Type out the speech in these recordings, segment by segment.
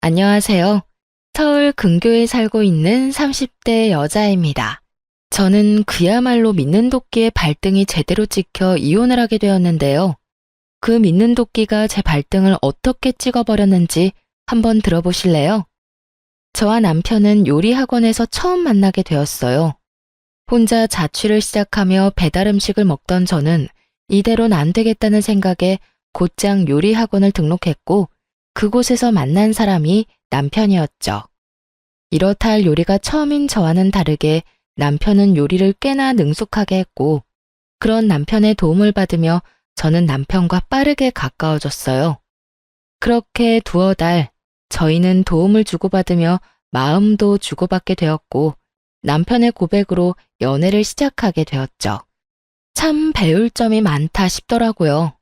안녕하세요. 서울 근교에 살고 있는 30대 여자입니다. 저는 그야말로 믿는 도끼의 발등이 제대로 찍혀 이혼을 하게 되었는데요. 그 믿는 도끼가 제 발등을 어떻게 찍어버렸는지 한번 들어보실래요? 저와 남편은 요리 학원에서 처음 만나게 되었어요. 혼자 자취를 시작하며 배달 음식을 먹던 저는 이대로는 안 되겠다는 생각에 곧장 요리 학원을 등록했고 그곳에서 만난 사람이 남편이었죠. 이렇다 할 요리가 처음인 저와는 다르게 남편은 요리를 꽤나 능숙하게 했고 그런 남편의 도움을 받으며 저는 남편과 빠르게 가까워졌어요. 그렇게 두어 달 저희는 도움을 주고받으며 마음도 주고받게 되었고 남편의 고백으로 연애를 시작하게 되었죠. 참 배울 점이 많다 싶더라고요.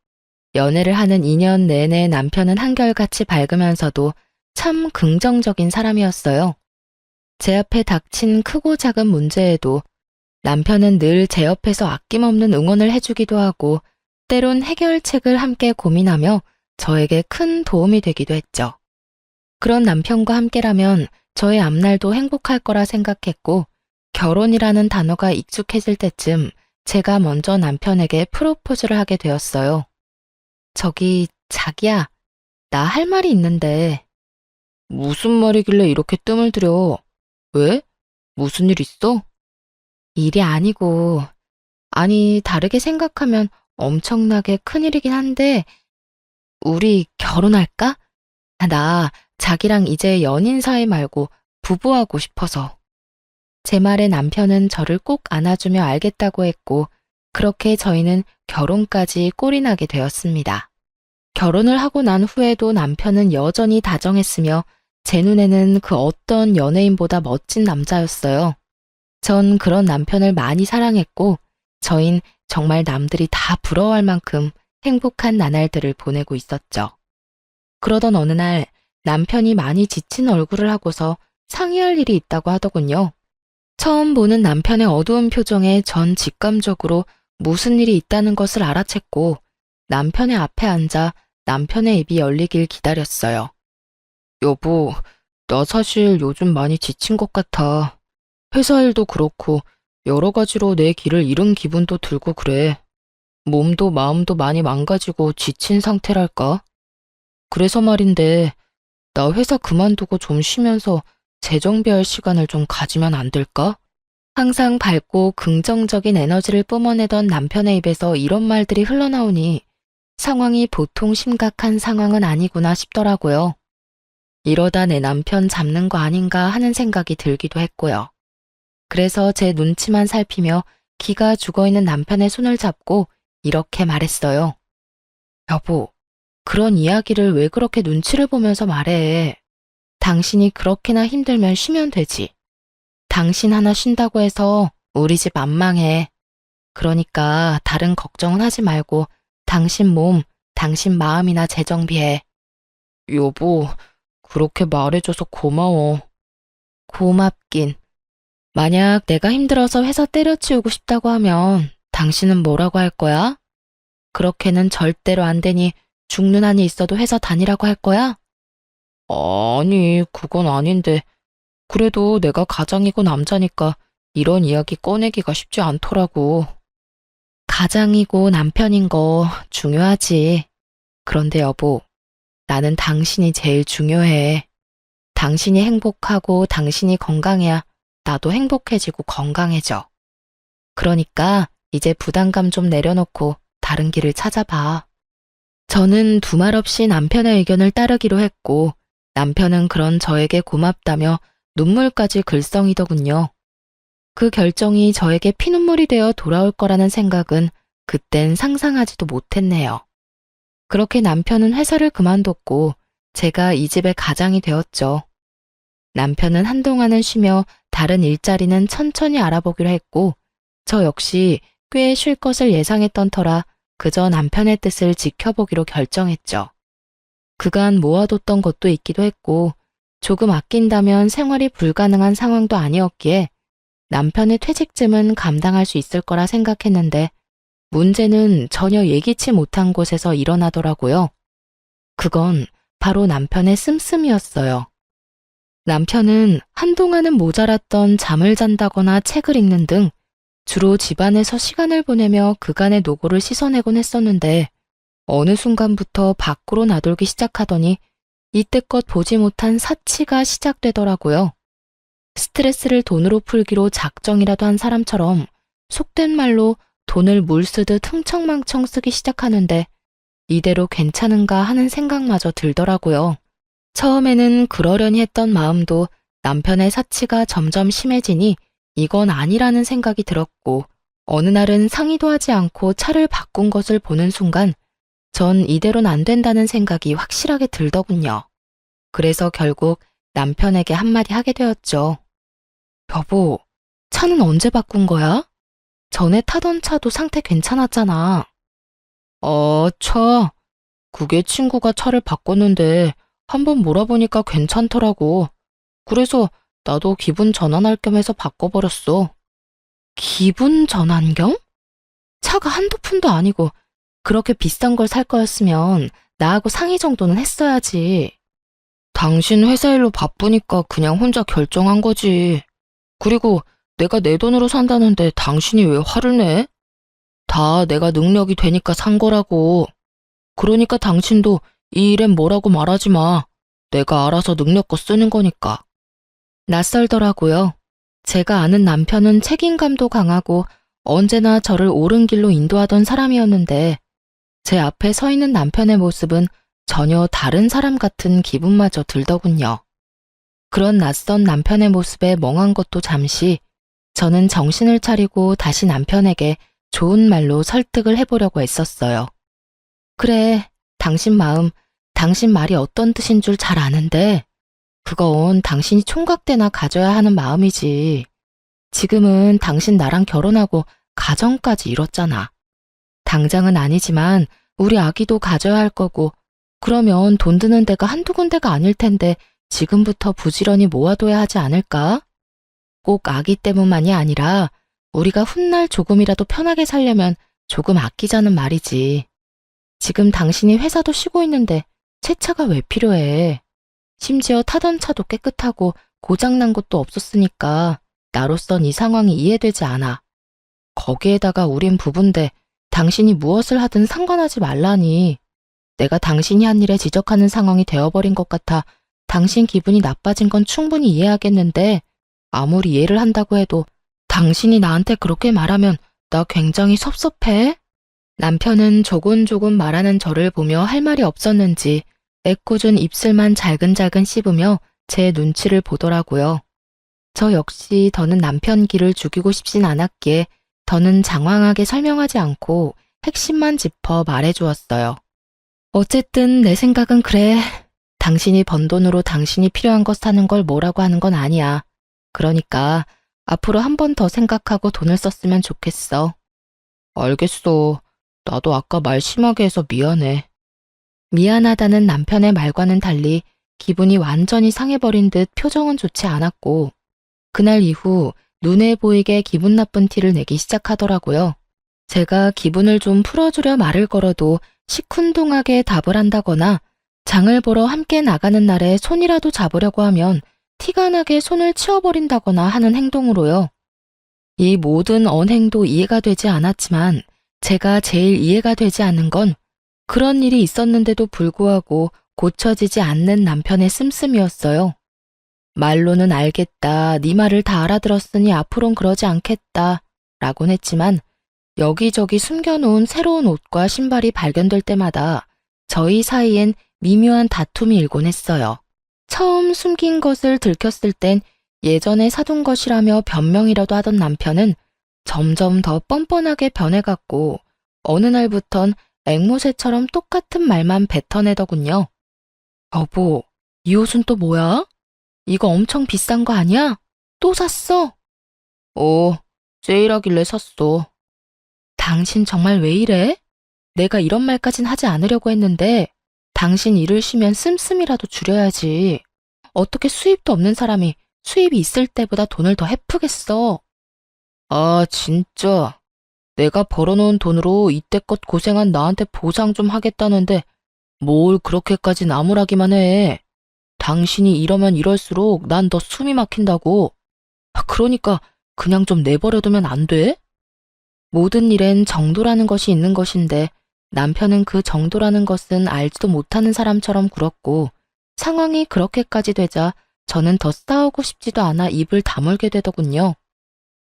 연애를 하는 2년 내내 남편은 한결같이 밝으면서도 참 긍정적인 사람이었어요. 제 앞에 닥친 크고 작은 문제에도 남편은 늘 제 옆에서 아낌없는 응원을 해주기도 하고 때론 해결책을 함께 고민하며 저에게 큰 도움이 되기도 했죠. 그런 남편과 함께라면 저의 앞날도 행복할 거라 생각했고 결혼이라는 단어가 익숙해질 때쯤 제가 먼저 남편에게 프로포즈를 하게 되었어요. 저기, 자기야, 나 할 말이 있는데. 무슨 말이길래 이렇게 뜸을 들여? 왜? 무슨 일 있어? 일이 아니고, 아니, 다르게 생각하면 엄청나게 큰일이긴 한데, 우리 결혼할까? 나 자기랑 이제 연인 사이 말고 부부하고 싶어서. 제 말에 남편은 저를 꼭 안아주며 알겠다고 했고, 그렇게 저희는 결혼까지 꼴이 나게 되었습니다. 결혼을 하고 난 후에도 남편은 여전히 다정했으며 제 눈에는 그 어떤 연예인보다 멋진 남자였어요. 전 그런 남편을 많이 사랑했고 저흰 정말 남들이 다 부러워할 만큼 행복한 나날들을 보내고 있었죠. 그러던 어느 날 남편이 많이 지친 얼굴을 하고서 상의할 일이 있다고 하더군요. 처음 보는 남편의 어두운 표정에 전 직감적으로 무슨 일이 있다는 것을 알아챘고 남편의 앞에 앉아 남편의 입이 열리길 기다렸어요. 여보, 나 사실 요즘 많이 지친 것 같아. 회사 일도 그렇고 여러 가지로 내 길을 잃은 기분도 들고 그래. 몸도 마음도 많이 망가지고 지친 상태랄까? 그래서 말인데, 나 회사 그만두고 좀 쉬면서 재정비할 시간을 좀 가지면 안 될까? 항상 밝고 긍정적인 에너지를 뿜어내던 남편의 입에서 이런 말들이 흘러나오니 상황이 보통 심각한 상황은 아니구나 싶더라고요. 이러다 내 남편 잡는 거 아닌가 하는 생각이 들기도 했고요. 그래서 제 눈치만 살피며 기가 죽어있는 남편의 손을 잡고 이렇게 말했어요. 여보, 그런 이야기를 왜 그렇게 눈치를 보면서 말해? 당신이 그렇게나 힘들면 쉬면 되지. 당신 하나 쉰다고 해서 우리 집 안 망해. 그러니까 다른 걱정은 하지 말고 당신 몸, 당신 마음이나 재정비해. 여보, 그렇게 말해줘서 고마워. 고맙긴. 만약 내가 힘들어서 회사 때려치우고 싶다고 하면 당신은 뭐라고 할 거야? 그렇게는 절대로 안 되니 죽는 한이 있어도 회사 다니라고 할 거야? 아니, 그건 아닌데. 그래도 내가 가장이고 남자니까 이런 이야기 꺼내기가 쉽지 않더라고. 가장이고 남편인 거 중요하지. 그런데 여보, 나는 당신이 제일 중요해. 당신이 행복하고 당신이 건강해야 나도 행복해지고 건강해져. 그러니까 이제 부담감 좀 내려놓고 다른 길을 찾아봐. 저는 두말 없이 남편의 의견을 따르기로 했고 남편은 그런 저에게 고맙다며 눈물까지 글썽이더군요. 그 결정이 저에게 피눈물이 되어 돌아올 거라는 생각은 그땐 상상하지도 못했네요. 그렇게 남편은 회사를 그만뒀고 제가 이 집의 가장이 되었죠. 남편은 한동안은 쉬며 다른 일자리는 천천히 알아보기로 했고 저 역시 꽤 쉴 것을 예상했던 터라 그저 남편의 뜻을 지켜보기로 결정했죠. 그간 모아뒀던 것도 있기도 했고 조금 아낀다면 생활이 불가능한 상황도 아니었기에 남편의 퇴직금은 감당할 수 있을 거라 생각했는데 문제는 전혀 예기치 못한 곳에서 일어나더라고요. 그건 바로 남편의 씀씀이었어요. 남편은 한동안은 모자랐던 잠을 잔다거나 책을 읽는 등 주로 집안에서 시간을 보내며 그간의 노고를 씻어내곤 했었는데 어느 순간부터 밖으로 나돌기 시작하더니 이때껏 보지 못한 사치가 시작되더라고요. 스트레스를 돈으로 풀기로 작정이라도 한 사람처럼 속된 말로 돈을 물 쓰듯 흥청망청 쓰기 시작하는데 이대로 괜찮은가 하는 생각마저 들더라고요. 처음에는 그러려니 했던 마음도 남편의 사치가 점점 심해지니 이건 아니라는 생각이 들었고 어느 날은 상의도 하지 않고 차를 바꾼 것을 보는 순간 전 이대로는 안 된다는 생각이 확실하게 들더군요. 그래서 결국 남편에게 한마디 하게 되었죠. 여보, 차는 언제 바꾼 거야? 전에 타던 차도 상태 괜찮았잖아. 차. 그게 친구가 차를 바꿨는데 한번 몰아보니까 괜찮더라고. 그래서 나도 기분 전환할 겸 해서 바꿔버렸어. 기분 전환 겸? 차가 한두 푼도 아니고 그렇게 비싼 걸 살 거였으면 나하고 상의 정도는 했어야지. 당신 회사 일로 바쁘니까 그냥 혼자 결정한 거지. 그리고 내가 내 돈으로 산다는데 당신이 왜 화를 내? 다 내가 능력이 되니까 산 거라고. 그러니까 당신도 이 일엔 뭐라고 말하지 마. 내가 알아서 능력껏 쓰는 거니까. 낯설더라고요. 제가 아는 남편은 책임감도 강하고 언제나 저를 옳은 길로 인도하던 사람이었는데 제 앞에 서 있는 남편의 모습은 전혀 다른 사람 같은 기분마저 들더군요. 그런 낯선 남편의 모습에 멍한 것도 잠시 저는 정신을 차리고 다시 남편에게 좋은 말로 설득을 해보려고 애썼어요. 그래, 당신 마음, 당신 말이 어떤 뜻인 줄 잘 아는데 그건 당신이 총각 때나 가져야 하는 마음이지. 지금은 당신 나랑 결혼하고 가정까지 이뤘잖아. 당장은 아니지만 우리 아기도 가져야 할 거고 그러면 돈 드는 데가 한두 군데가 아닐 텐데 지금부터 부지런히 모아둬야 하지 않을까? 꼭 아기 때문만이 아니라 우리가 훗날 조금이라도 편하게 살려면 조금 아끼자는 말이지. 지금 당신이 회사도 쉬고 있는데 새 차가 왜 필요해? 심지어 타던 차도 깨끗하고 고장난 것도 없었으니까 나로선 이 상황이 이해되지 않아. 거기에다가 우린 부부인데 당신이 무엇을 하든 상관하지 말라니. 내가 당신이 한 일에 지적하는 상황이 되어버린 것 같아 당신 기분이 나빠진 건 충분히 이해하겠는데 아무리 이해를 한다고 해도 당신이 나한테 그렇게 말하면 나 굉장히 섭섭해. 남편은 조곤조곤 말하는 저를 보며 할 말이 없었는지 애꿎은 입술만 잘근잘근 씹으며 제 눈치를 보더라고요. 저 역시 더는 남편 기를 죽이고 싶진 않았기에 더는 장황하게 설명하지 않고 핵심만 짚어 말해주었어요. 어쨌든 내 생각은 그래. 당신이 번 돈으로 당신이 필요한 것 사는 걸 뭐라고 하는 건 아니야. 그러니까 앞으로 한 번 더 생각하고 돈을 썼으면 좋겠어. 알겠어. 나도 아까 말 심하게 해서 미안해. 미안하다는 남편의 말과는 달리 기분이 완전히 상해버린 듯 표정은 좋지 않았고 그날 이후 눈에 보이게 기분 나쁜 티를 내기 시작하더라고요. 제가 기분을 좀 풀어주려 말을 걸어도 시큰둥하게 답을 한다거나 장을 보러 함께 나가는 날에 손이라도 잡으려고 하면 티가 나게 손을 치워버린다거나 하는 행동으로요. 이 모든 언행도 이해가 되지 않았지만 제가 제일 이해가 되지 않는 건 그런 일이 있었는데도 불구하고 고쳐지지 않는 남편의 씀씀이었어요. 말로는 알겠다, 네 말을 다 알아들었으니 앞으론 그러지 않겠다 라곤 했지만 여기저기 숨겨놓은 새로운 옷과 신발이 발견될 때마다 저희 사이엔 미묘한 다툼이 일곤 했어요. 처음 숨긴 것을 들켰을 땐 예전에 사둔 것이라며 변명이라도 하던 남편은 점점 더 뻔뻔하게 변해갔고 어느 날부턴 앵무새처럼 똑같은 말만 뱉어내더군요. 여보, 이 옷은 또 뭐야? 이거 엄청 비싼 거 아니야? 또 샀어? 세일하길래 샀어. 당신 정말 왜 이래? 내가 이런 말까진 하지 않으려고 했는데 당신 일을 쉬면 씀씀이라도 줄여야지. 어떻게 수입도 없는 사람이 수입이 있을 때보다 돈을 더 헤프겠어. 아, 진짜. 내가 벌어놓은 돈으로 이때껏 고생한 나한테 보상 좀 하겠다는데 뭘 그렇게까지 나무라기만 해. 당신이 이러면 이럴수록 난 더 숨이 막힌다고. 그러니까 그냥 좀 내버려두면 안 돼? 모든 일엔 정도라는 것이 있는 것인데 남편은 그 정도라는 것은 알지도 못하는 사람처럼 굴었고 상황이 그렇게까지 되자 저는 더 싸우고 싶지도 않아 입을 다물게 되더군요.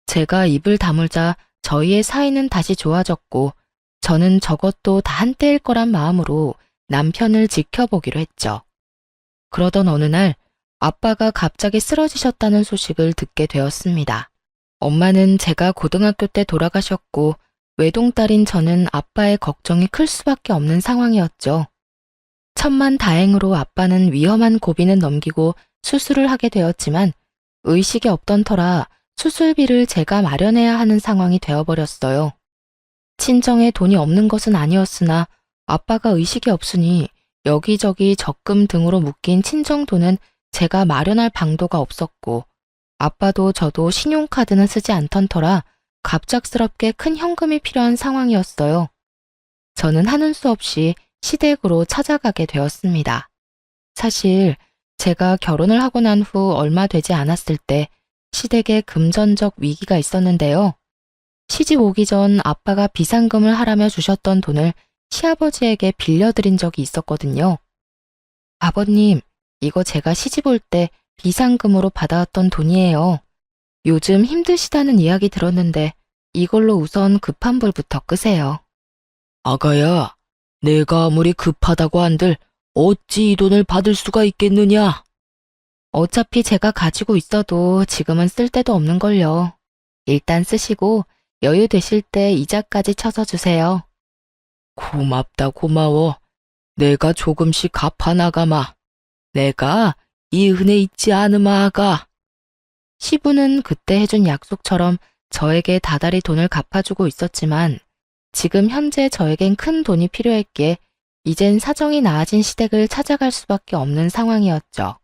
제가 입을 다물자 저희의 사이는 다시 좋아졌고 저는 저것도 다 한때일 거란 마음으로 남편을 지켜보기로 했죠. 그러던 어느 날 아빠가 갑자기 쓰러지셨다는 소식을 듣게 되었습니다. 엄마는 제가 고등학교 때 돌아가셨고 외동딸인 저는 아빠의 걱정이 클 수밖에 없는 상황이었죠. 천만다행으로 아빠는 위험한 고비는 넘기고 수술을 하게 되었지만 의식이 없던 터라 수술비를 제가 마련해야 하는 상황이 되어버렸어요. 친정에 돈이 없는 것은 아니었으나 아빠가 의식이 없으니 여기저기 적금 등으로 묶인 친정 돈은 제가 마련할 방도가 없었고 아빠도 저도 신용카드는 쓰지 않던 터라 갑작스럽게 큰 현금이 필요한 상황이었어요. 저는 하는 수 없이 시댁으로 찾아가게 되었습니다. 사실 제가 결혼을 하고 난 후 얼마 되지 않았을 때 시댁에 금전적 위기가 있었는데요. 시집 오기 전 아빠가 비상금을 하라며 주셨던 돈을 시아버지에게 빌려드린 적이 있었거든요. 아버님, 이거 제가 시집 올 때 비상금으로 받아왔던 돈이에요. 요즘 힘드시다는 이야기 들었는데 이걸로 우선 급한 불부터 끄세요. 아가야, 내가 아무리 급하다고 한들 어찌 이 돈을 받을 수가 있겠느냐? 어차피 제가 가지고 있어도 지금은 쓸 데도 없는걸요. 일단 쓰시고 여유 되실 때 이자까지 쳐서 주세요. 고맙다 고마워. 내가 조금씩 갚아나가마. 내가 이 은혜 잊지 않으마 아가. 시부는 그때 해준 약속처럼 저에게 다달이 돈을 갚아주고 있었지만 지금 현재 저에겐 큰 돈이 필요했기에 이젠 사정이 나아진 시댁을 찾아갈 수밖에 없는 상황이었죠.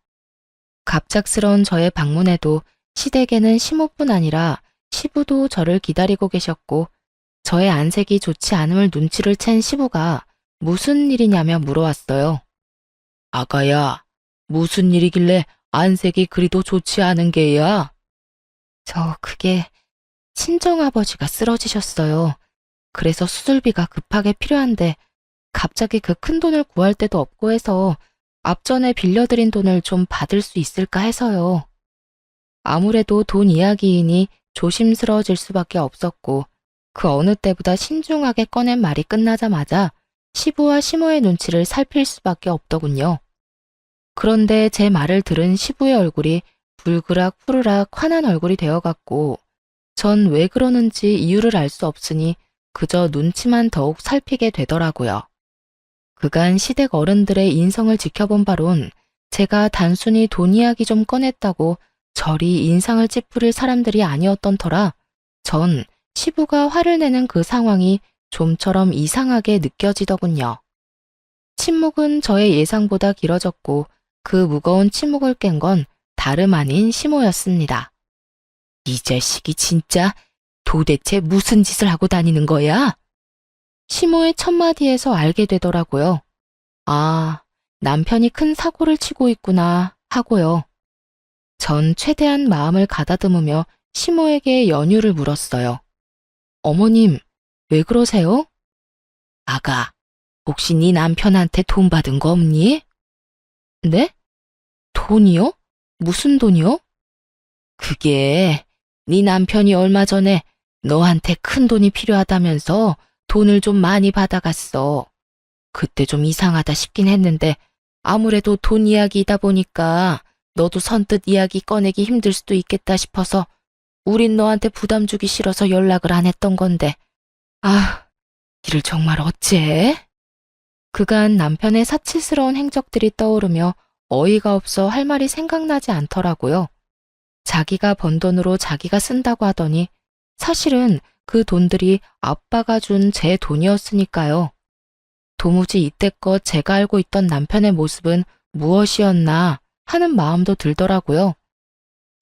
갑작스러운 저의 방문에도 시댁에는 시모뿐 아니라 시부도 저를 기다리고 계셨고 저의 안색이 좋지 않음을 눈치를 챈 시부가 무슨 일이냐며 물어왔어요. 아가야, 무슨 일이길래 안색이 그리도 좋지 않은 게야? 그게 친정아버지가 쓰러지셨어요. 그래서 수술비가 급하게 필요한데 갑자기 그 큰 돈을 구할 데도 없고 해서 앞전에 빌려드린 돈을 좀 받을 수 있을까 해서요. 아무래도 돈 이야기이니 조심스러워질 수밖에 없었고 그 어느 때보다 신중하게 꺼낸 말이 끝나자마자 시부와 시모의 눈치를 살필 수밖에 없더군요. 그런데 제 말을 들은 시부의 얼굴이 불그락 푸르락 환한 얼굴이 되어갔고 전 왜 그러는지 이유를 알 수 없으니 그저 눈치만 더욱 살피게 되더라고요. 그간 시댁 어른들의 인성을 지켜본 바론 제가 단순히 돈 이야기 좀 꺼냈다고 저리 인상을 찌푸릴 사람들이 아니었던 터라 전 시부가 화를 내는 그 상황이 좀처럼 이상하게 느껴지더군요. 침묵은 저의 예상보다 길어졌고 그 무거운 침묵을 깬 건 다름 아닌 시모였습니다. 이 자식이 진짜 도대체 무슨 짓을 하고 다니는 거야? 시모의 첫마디에서 알게 되더라고요. 아, 남편이 큰 사고를 치고 있구나 하고요. 전 최대한 마음을 가다듬으며 시모에게 연유를 물었어요. 어머님, 왜 그러세요? 아가, 혹시 네 남편한테 돈 받은 거 없니? 네? 돈이요? 무슨 돈이요? 그게 네 남편이 얼마 전에 너한테 큰 돈이 필요하다면서 돈을 좀 많이 받아갔어. 그때 좀 이상하다 싶긴 했는데 아무래도 돈 이야기이다 보니까 너도 선뜻 이야기 꺼내기 힘들 수도 있겠다 싶어서 우린 너한테 부담 주기 싫어서 연락을 안 했던 건데 이를 정말 어째? 그간 남편의 사치스러운 행적들이 떠오르며 어이가 없어 할 말이 생각나지 않더라고요. 자기가 번 돈으로 자기가 쓴다고 하더니 사실은 그 돈들이 아빠가 준 제 돈이었으니까요. 도무지 이때껏 제가 알고 있던 남편의 모습은 무엇이었나 하는 마음도 들더라고요.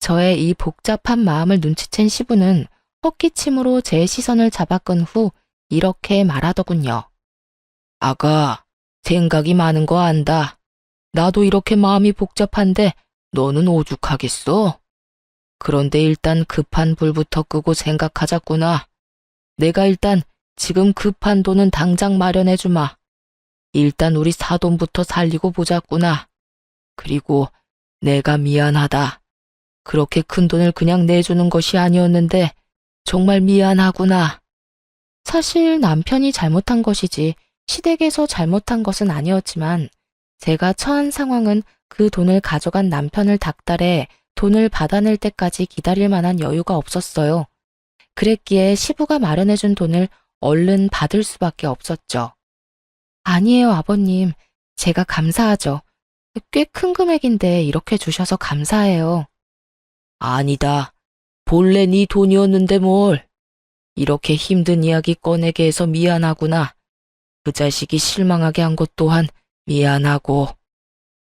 저의 이 복잡한 마음을 눈치챈 시부는 헛기침으로 제 시선을 잡아끈 후 이렇게 말하더군요. 아가, 생각이 많은 거 안다. 나도 이렇게 마음이 복잡한데 너는 오죽하겠어? 그런데 일단 급한 불부터 끄고 생각하자꾸나. 내가 일단 지금 급한 돈은 당장 마련해주마. 일단 우리 사돈부터 살리고 보자꾸나. 그리고 내가 미안하다. 그렇게 큰 돈을 그냥 내주는 것이 아니었는데 정말 미안하구나. 사실 남편이 잘못한 것이지 시댁에서 잘못한 것은 아니었지만 제가 처한 상황은 그 돈을 가져간 남편을 닥달해 돈을 받아낼 때까지 기다릴 만한 여유가 없었어요. 그랬기에 시부가 마련해준 돈을 얼른 받을 수밖에 없었죠. 아니에요, 아버님. 제가 감사하죠. 꽤 큰 금액인데 이렇게 주셔서 감사해요. 아니다. 본래 네 돈이었는데 뭘. 이렇게 힘든 이야기 꺼내게 해서 미안하구나. 그 자식이 실망하게 한 것 또한 미안하고.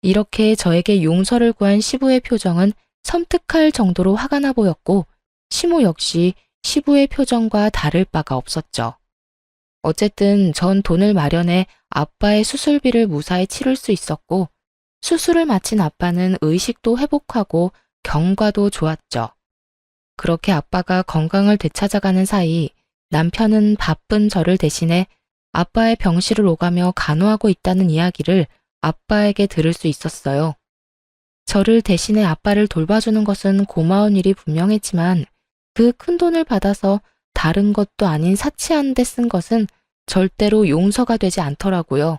이렇게 저에게 용서를 구한 시부의 표정은 섬뜩할 정도로 화가 나 보였고 시모 역시 시부의 표정과 다를 바가 없었죠. 어쨌든 전 돈을 마련해 아빠의 수술비를 무사히 치를 수 있었고 수술을 마친 아빠는 의식도 회복하고 경과도 좋았죠. 그렇게 아빠가 건강을 되찾아가는 사이 남편은 바쁜 저를 대신해 아빠의 병실을 오가며 간호하고 있다는 이야기를 아빠에게 들을 수 있었어요. 저를 대신해 아빠를 돌봐주는 것은 고마운 일이 분명했지만 그 큰 돈을 받아서 다른 것도 아닌 사치하는 데 쓴 것은 절대로 용서가 되지 않더라고요.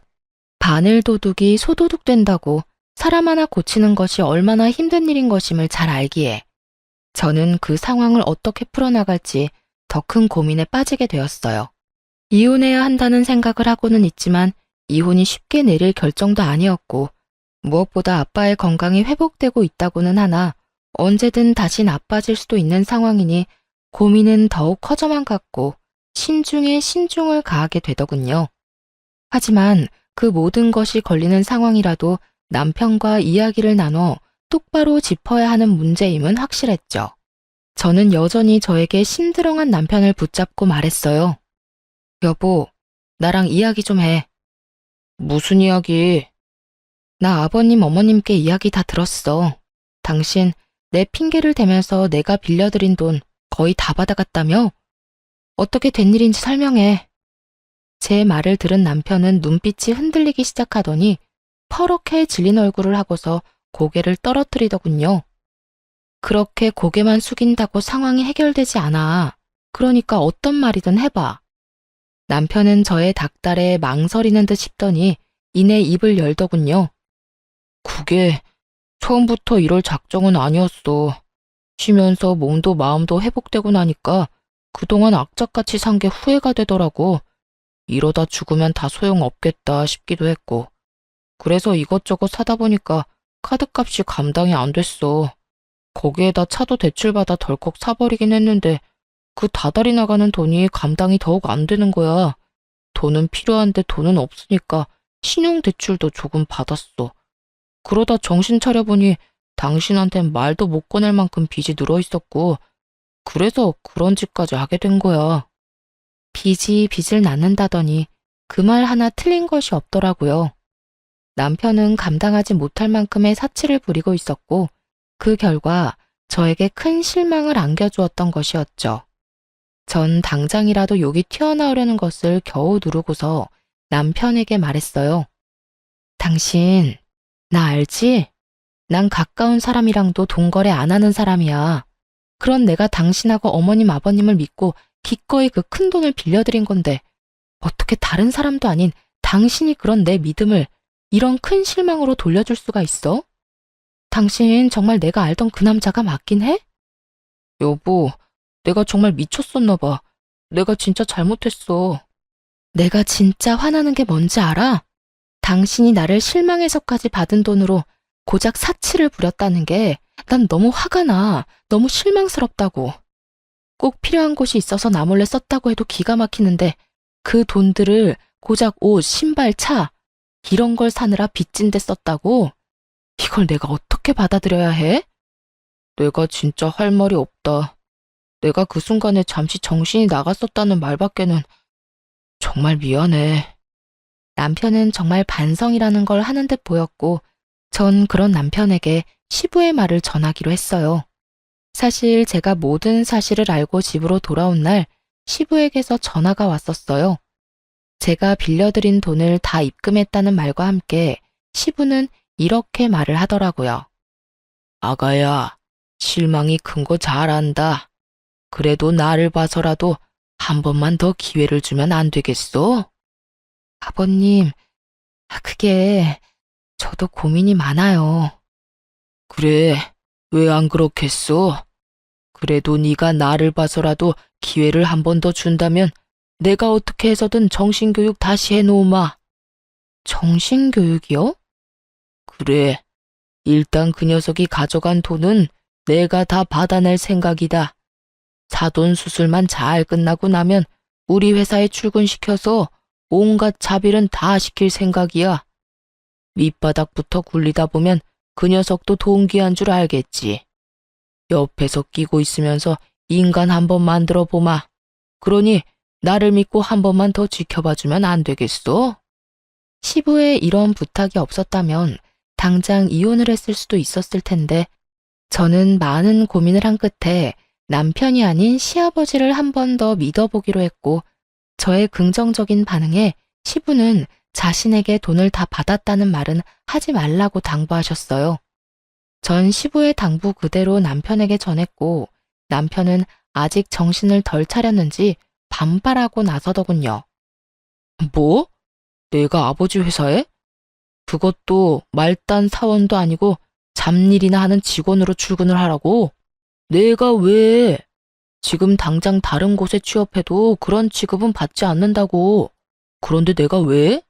바늘도둑이 소도둑 된다고 사람 하나 고치는 것이 얼마나 힘든 일인 것임을 잘 알기에 저는 그 상황을 어떻게 풀어나갈지 더 큰 고민에 빠지게 되었어요. 이혼해야 한다는 생각을 하고는 있지만 이혼이 쉽게 내릴 결정도 아니었고 무엇보다 아빠의 건강이 회복되고 있다고는 하나 언제든 다시 나빠질 수도 있는 상황이니 고민은 더욱 커져만 갔고 신중에 신중을 가하게 되더군요. 하지만 그 모든 것이 걸리는 상황이라도 남편과 이야기를 나눠 똑바로 짚어야 하는 문제임은 확실했죠. 저는 여전히 저에게 심드렁한 남편을 붙잡고 말했어요. 여보, 나랑 이야기 좀 해. 무슨 이야기? 나 아버님, 어머님께 이야기 다 들었어. 당신 내 핑계를 대면서 내가 빌려드린 돈 거의 다 받아갔다며? 어떻게 된 일인지 설명해. 제 말을 들은 남편은 눈빛이 흔들리기 시작하더니 퍼렇게 질린 얼굴을 하고서 고개를 떨어뜨리더군요. 그렇게 고개만 숙인다고 상황이 해결되지 않아. 그러니까 어떤 말이든 해봐. 남편은 저의 닥달에 망설이는 듯 싶더니 이내 입을 열더군요. 그게 처음부터 이럴 작정은 아니었어. 쉬면서 몸도 마음도 회복되고 나니까 그동안 악착같이 산 게 후회가 되더라고. 이러다 죽으면 다 소용없겠다 싶기도 했고. 그래서 이것저것 사다 보니까 카드값이 감당이 안 됐어. 거기에다 차도 대출받아 덜컥 사버리긴 했는데 그 다달이 나가는 돈이 감당이 더욱 안 되는 거야. 돈은 필요한데 돈은 없으니까 신용대출도 조금 받았어. 그러다 정신 차려보니 당신한텐 말도 못 꺼낼 만큼 빚이 늘어 있었고 그래서 그런 짓까지 하게 된 거야. 빚이 빚을 낳는다더니 그 말 하나 틀린 것이 없더라고요. 남편은 감당하지 못할 만큼의 사치를 부리고 있었고 그 결과 저에게 큰 실망을 안겨주었던 것이었죠. 전 당장이라도 욕이 튀어나오려는 것을 겨우 누르고서 남편에게 말했어요. 당신, 나 알지? 난 가까운 사람이랑도 돈 거래 안 하는 사람이야. 그런 내가 당신하고 어머님 아버님을 믿고 기꺼이 그 큰 돈을 빌려드린 건데 어떻게 다른 사람도 아닌 당신이 그런 내 믿음을 이런 큰 실망으로 돌려줄 수가 있어? 당신 정말 내가 알던 그 남자가 맞긴 해? 여보, 내가 정말 미쳤었나 봐. 내가 진짜 잘못했어. 내가 진짜 화나는 게 뭔지 알아? 당신이 나를 실망해서까지 받은 돈으로 고작 사치를 부렸다는 게 난 너무 화가 나. 너무 실망스럽다고. 꼭 필요한 곳이 있어서 나 몰래 썼다고 해도 기가 막히는데 그 돈들을 고작 옷, 신발, 차 이런 걸 사느라 빚진 데 썼다고? 이걸 내가 어떻게 받아들여야 해? 내가 진짜 할 말이 없다. 내가 그 순간에 잠시 정신이 나갔었다는 말밖에는 정말 미안해. 남편은 정말 반성이라는 걸 하는 듯 보였고 전 그런 남편에게 시부의 말을 전하기로 했어요. 사실 제가 모든 사실을 알고 집으로 돌아온 날 시부에게서 전화가 왔었어요. 제가 빌려드린 돈을 다 입금했다는 말과 함께 시부는 이렇게 말을 하더라고요. 아가야, 실망이 큰 거 잘 안다. 그래도 나를 봐서라도 한 번만 더 기회를 주면 안 되겠어? 아버님, 그게 저도 고민이 많아요. 그래, 왜 안 그렇겠어? 그래도 네가 나를 봐서라도 기회를 한 번 더 준다면 내가 어떻게 해서든 정신교육 다시 해놓으마. 정신교육이요? 그래, 일단 그 녀석이 가져간 돈은 내가 다 받아낼 생각이다. 사돈 수술만 잘 끝나고 나면 우리 회사에 출근시켜서 온갖 자비는 다 시킬 생각이야. 밑바닥부터 굴리다 보면 그 녀석도 동기한 줄 알겠지. 옆에서 끼고 있으면서 인간 한번 만들어 보마. 그러니 나를 믿고 한 번만 더 지켜봐주면 안 되겠어? 시부에 이런 부탁이 없었다면 당장 이혼을 했을 수도 있었을 텐데 저는 많은 고민을 한 끝에 남편이 아닌 시아버지를 한 번 더 믿어보기로 했고 저의 긍정적인 반응에 시부는 자신에게 돈을 다 받았다는 말은 하지 말라고 당부하셨어요. 전 시부의 당부 그대로 남편에게 전했고 남편은 아직 정신을 덜 차렸는지 반발하고 나서더군요. 뭐? 내가 아버지 회사에? 그것도 말단 사원도 아니고 잡일이나 하는 직원으로 출근을 하라고? 내가 왜? 지금 당장 다른 곳에 취업해도 그런 취급은 받지 않는다고. 그런데 내가 왜?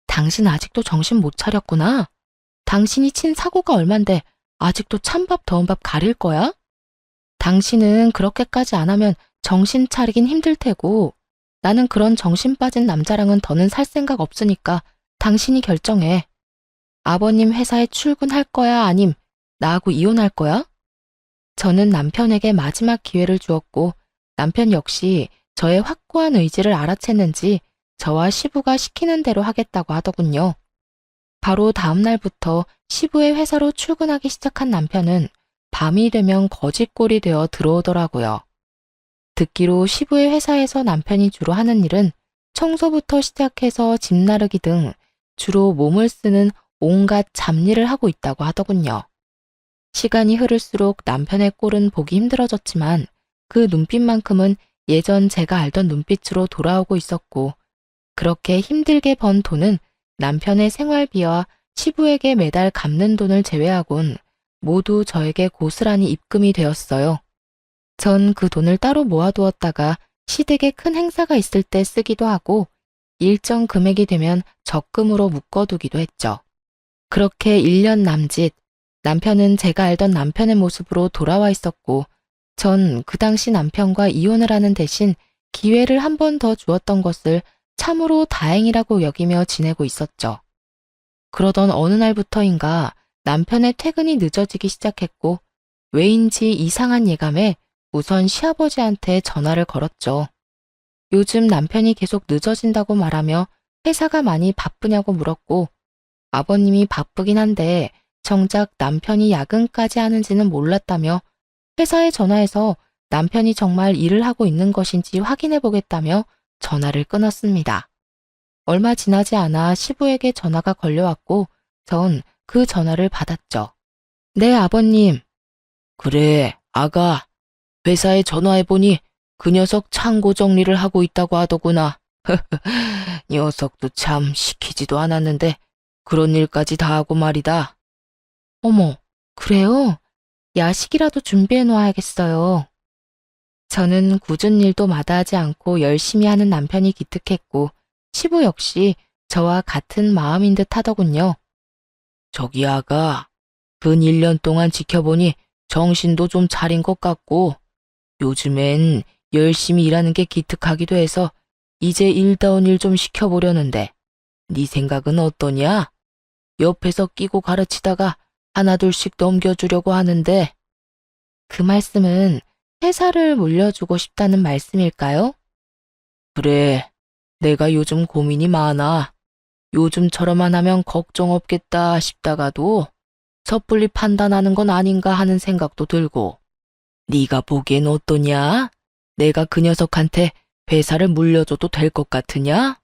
당신 아직도 정신 못 차렸구나. 당신이 친 사고가 얼만데 아직도 찬밥 더운 밥 가릴 거야? 당신은 그렇게까지 안 하면 정신 차리긴 힘들 테고 나는 그런 정신 빠진 남자랑은 더는 살 생각 없으니까 당신이 결정해. 아버님 회사에 출근할 거야 아님 나하고 이혼할 거야? 저는 남편에게 마지막 기회를 주었고 남편 역시 저의 확고한 의지를 알아챘는지 저와 시부가 시키는 대로 하겠다고 하더군요. 바로 다음 날부터 시부의 회사로 출근하기 시작한 남편은 밤이 되면 거짓골이 되어 들어오더라고요. 듣기로 시부의 회사에서 남편이 주로 하는 일은 청소부터 시작해서 짐 나르기 등 주로 몸을 쓰는 온갖 잡일을 하고 있다고 하더군요. 시간이 흐를수록 남편의 꼴은 보기 힘들어졌지만 그 눈빛만큼은 예전 제가 알던 눈빛으로 돌아오고 있었고 그렇게 힘들게 번 돈은 남편의 생활비와 시부에게 매달 갚는 돈을 제외하곤 모두 저에게 고스란히 입금이 되었어요. 전 그 돈을 따로 모아두었다가 시댁에 큰 행사가 있을 때 쓰기도 하고 일정 금액이 되면 적금으로 묶어두기도 했죠. 그렇게 1년 남짓 남편은 제가 알던 남편의 모습으로 돌아와 있었고 전 그 당시 남편과 이혼을 하는 대신 기회를 한 번 더 주었던 것을 참으로 다행이라고 여기며 지내고 있었죠. 그러던 어느 날부터인가 남편의 퇴근이 늦어지기 시작했고 왜인지 이상한 예감에 우선 시아버지한테 전화를 걸었죠. 요즘 남편이 계속 늦어진다고 말하며 회사가 많이 바쁘냐고 물었고 아버님이 바쁘긴 한데 정작 남편이 야근까지 하는지는 몰랐다며 회사에 전화해서 남편이 정말 일을 하고 있는 것인지 확인해 보겠다며 전화를 끊었습니다. 얼마 지나지 않아 시부에게 전화가 걸려왔고 전 그 전화를 받았죠. 네, 아버님. 그래, 아가. 회사에 전화해보니 그 녀석 창고 정리를 하고 있다고 하더구나. 녀석도 참 시키지도 않았는데 그런 일까지 다 하고 말이다. 어머, 그래요? 야식이라도 준비해 놓아야겠어요. 저는 굳은 일도 마다하지 않고 열심히 하는 남편이 기특했고 시부 역시 저와 같은 마음인 듯 하더군요. 저기 아가, 근 1년 동안 지켜보니 정신도 좀 차린 것 같고 요즘엔 열심히 일하는 게 기특하기도 해서 이제 일다운 일 좀 시켜보려는데 네 생각은 어떠냐? 옆에서 끼고 가르치다가 하나둘씩 넘겨주려고 하는데 그 말씀은 회사를 물려주고 싶다는 말씀일까요? 그래, 내가 요즘 고민이 많아. 요즘처럼만 하면 걱정 없겠다 싶다가도 섣불리 판단하는 건 아닌가 하는 생각도 들고. 네가 보기엔 어떠냐? 내가 그 녀석한테 회사를 물려줘도 될 것 같으냐?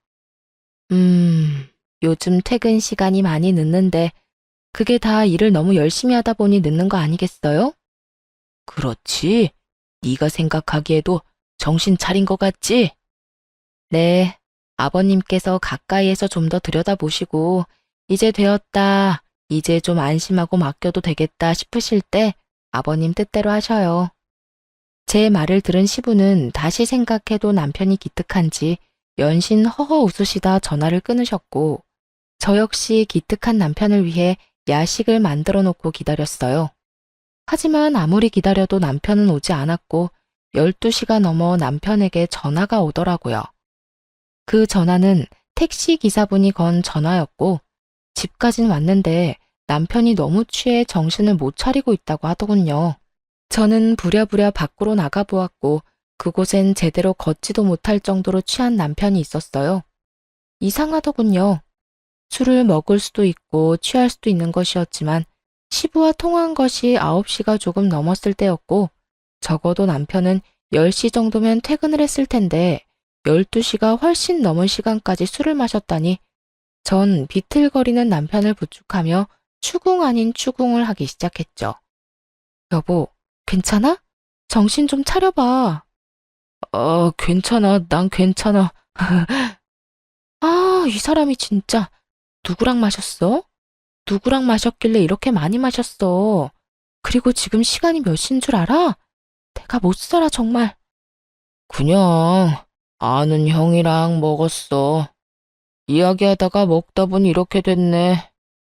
요즘 퇴근 시간이 많이 늦는데 그게 다 일을 너무 열심히 하다 보니 늦는 거 아니겠어요? 그렇지. 네가 생각하기에도 정신 차린 것 같지? 네, 아버님께서 가까이에서 좀 더 들여다보시고 이제 되었다, 이제 좀 안심하고 맡겨도 되겠다 싶으실 때 아버님 뜻대로 하셔요. 제 말을 들은 시부는 다시 생각해도 남편이 기특한지 연신 허허 웃으시다 전화를 끊으셨고 저 역시 기특한 남편을 위해 야식을 만들어 놓고 기다렸어요. 하지만 아무리 기다려도 남편은 오지 않았고 12시가 넘어 남편에게 전화가 오더라고요. 그 전화는 택시 기사분이 건 전화였고 집까진 왔는데 남편이 너무 취해 정신을 못 차리고 있다고 하더군요. 저는 부랴부랴 밖으로 나가보았고 그곳엔 제대로 걷지도 못할 정도로 취한 남편이 있었어요. 이상하더군요. 술을 먹을 수도 있고 취할 수도 있는 것이었지만 시부와 통화한 것이 9시가 조금 넘었을 때였고 적어도 남편은 10시 정도면 퇴근을 했을 텐데 12시가 훨씬 넘은 시간까지 술을 마셨다니 전 비틀거리는 남편을 부축하며 추궁 아닌 추궁을 하기 시작했죠. 여보, 괜찮아? 정신 좀 차려봐. 괜찮아. 난 괜찮아. 아, 이 사람이 진짜 누구랑 마셨어? 누구랑 마셨길래 이렇게 많이 마셨어? 그리고 지금 시간이 몇 시인 줄 알아? 내가 못 살아, 정말. 그냥 아는 형이랑 먹었어. 이야기하다가 먹다 보니 이렇게 됐네.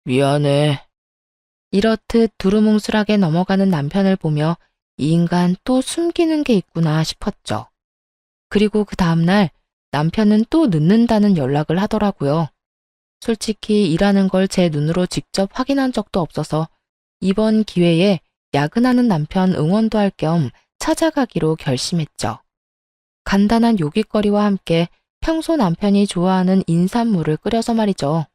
미안해. 이렇듯 두루뭉술하게 넘어가는 남편을 보며 이 인간 또 숨기는 게 있구나 싶었죠. 그리고 그 다음날 남편은 또 늦는다는 연락을 하더라고요. 솔직히 일하는 걸 제 눈으로 직접 확인한 적도 없어서 이번 기회에 야근하는 남편 응원도 할 겸 찾아가기로 결심했죠. 간단한 요깃거리와 함께 평소 남편이 좋아하는 인삼물을 끓여서 말이죠.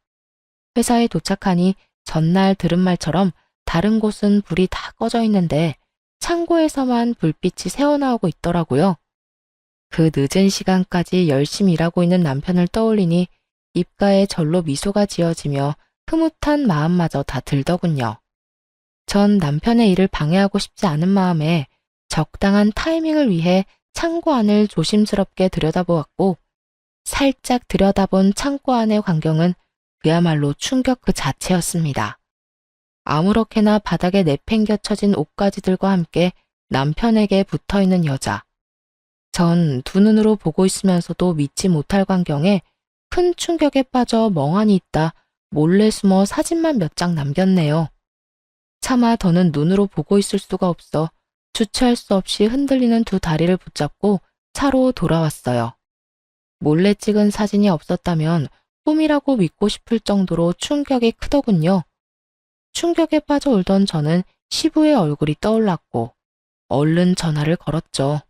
회사에 도착하니 전날 들은 말처럼 다른 곳은 불이 다 꺼져 있는데 창고에서만 불빛이 새어나오고 있더라고요. 그 늦은 시간까지 열심히 일하고 있는 남편을 떠올리니 입가에 절로 미소가 지어지며 흐뭇한 마음마저 다 들더군요. 전 남편의 일을 방해하고 싶지 않은 마음에 적당한 타이밍을 위해 창고 안을 조심스럽게 들여다보았고 살짝 들여다본 창고 안의 광경은 그야말로 충격 그 자체였습니다. 아무렇게나 바닥에 내팽겨쳐진 옷가지들과 함께 남편에게 붙어있는 여자. 전 두 눈으로 보고 있으면서도 믿지 못할 광경에 큰 충격에 빠져 멍하니 있다 몰래 숨어 사진만 몇 장 남겼네요. 차마 더는 눈으로 보고 있을 수가 없어 주체할 수 없이 흔들리는 두 다리를 붙잡고 차로 돌아왔어요. 몰래 찍은 사진이 없었다면 꿈이라고 믿고 싶을 정도로 충격이 크더군요. 충격에 빠져 울던 저는 시부의 얼굴이 떠올랐고 얼른 전화를 걸었죠.